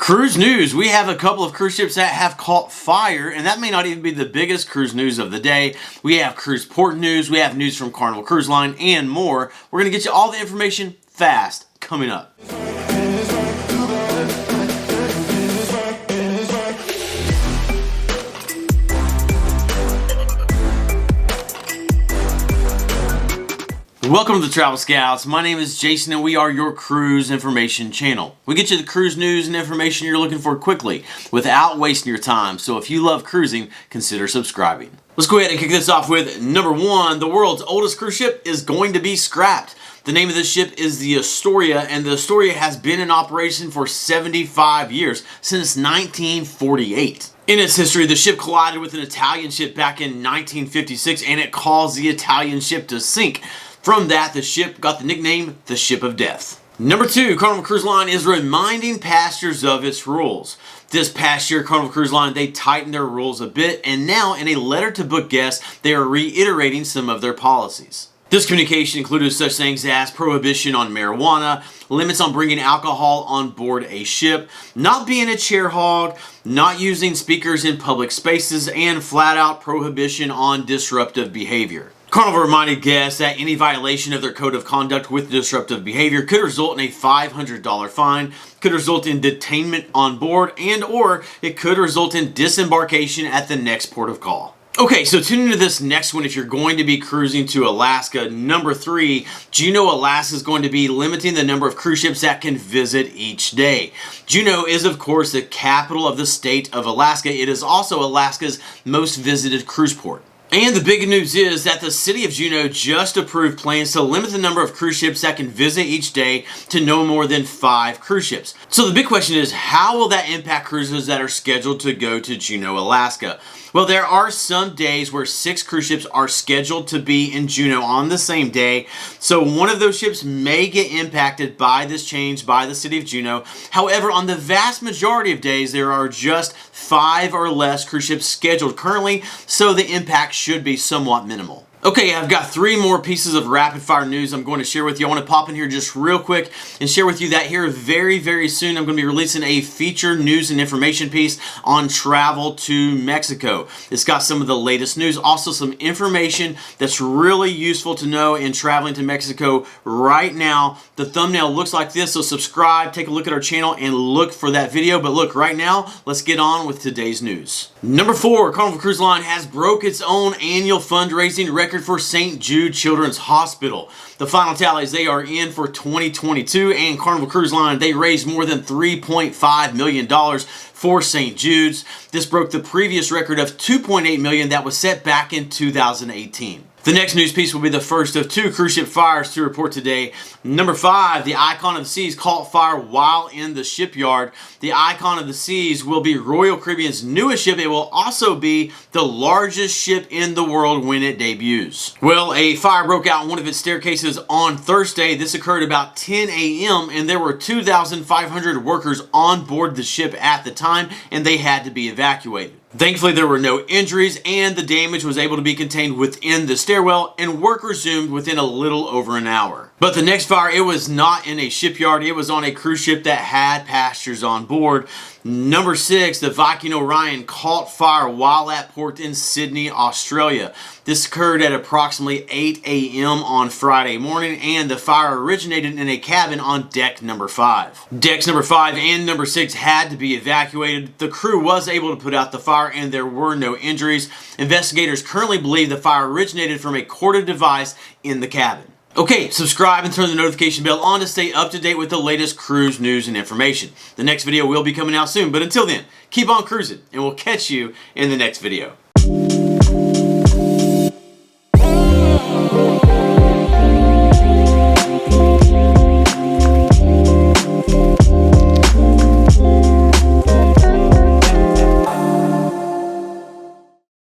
Cruise news. We have a couple of cruise ships that have caught fire, and that may not even be the biggest cruise news of the day. We have cruise port news, we have news from Carnival Cruise Line, and more. We're going to get you all the information fast coming up. Welcome to the Travel Scouts. My name is Jason and we are your cruise information channel. We get you the cruise news and information you're looking for quickly without wasting your time. So if you love cruising, consider subscribing. Let's go ahead and kick this off with number one. The world's oldest cruise ship is going to be scrapped. The name of this ship is the Astoria, and the Astoria has been in operation for 75 years, since 1948. In its history, the ship collided with an Italian ship back in 1956, and it caused the Italian ship to sink. From that, the ship got the nickname the Ship of Death. Number two, Carnival Cruise Line is reminding passengers of its rules. This past year, Carnival Cruise Line, they tightened their rules a bit, and now in a letter to book guests, they are reiterating some of their policies. This communication included such things as prohibition on marijuana, limits on bringing alcohol on board a ship, not being a chair hog, not using speakers in public spaces, and flat-out prohibition on disruptive behavior. Carnival reminded guests that any violation of their code of conduct with disruptive behavior could result in a $500 fine, could result in detainment on board, and or it could result in disembarkation at the next port of call. Okay, so tune into this next one if you're going to be cruising to Alaska. Number three, Juneau, Alaska is going to be limiting the number of cruise ships that can visit each day. Juneau is, of course, the capital of the state of Alaska. It is also Alaska's most visited cruise port. And the big news is that the city of Juneau just approved plans to limit the number of cruise ships that can visit each day to no more than 5 cruise ships. So the big question is, how will that impact cruises that are scheduled to go to Juneau, Alaska? Well, there are some days where 6 cruise ships are scheduled to be in Juneau on the same day. So one of those ships may get impacted by this change by the city of Juneau. However, on the vast majority of days, there are just 5 or less cruise ships scheduled currently, so the impact should be somewhat minimal. Okay, I've got 3 more pieces of rapid fire news I'm going to share with you. I want to pop in here just real quick and share with you that here very, very soon I'm going to be releasing a feature news and information piece on travel to Mexico. It's got some of the latest news, also some information that's really useful to know in traveling to Mexico right now. The thumbnail looks like this, so subscribe, take a look at our channel, and look for that video. But look, right now, let's get on with today's news. Number 4, Carnival Cruise Line has broke its own annual fundraising record for St. Jude Children's Hospital. The final tallies, they are in for 2022, and Carnival Cruise Line, they raised more than $3.5 million for St. Jude's. This broke the previous record of $2.8 million that was set back in 2018. The next news piece will be the first of 2 cruise ship fires to report today. Number 5, the Icon of the Seas caught fire while in the shipyard. The Icon of the Seas will be Royal Caribbean's newest ship. It will also be the largest ship in the world when it debuts. Well, a fire broke out in one of its staircases on Thursday. This occurred about 10 a.m. and there were 2,500 workers on board the ship at the time, and they had to be evacuated. Thankfully, there were no injuries, and the damage was able to be contained within the stairwell, and work resumed within a little over an hour. But the next fire, it was not in a shipyard. It was on a cruise ship that had passengers on board. Number 6, the Viking Orion caught fire while at port in Sydney, Australia. This occurred at approximately 8 a.m. on Friday morning, and the fire originated in a cabin on deck number 5. Decks number 5 and number 6 had to be evacuated. The crew was able to put out the fire, and there were no injuries. Investigators currently believe the fire originated from a corded device in the cabin. Okay, subscribe and turn the notification bell on to stay up to date with the latest cruise news and information. The next video will be coming out soon, but until then, keep on cruising, and we'll catch you in the next video.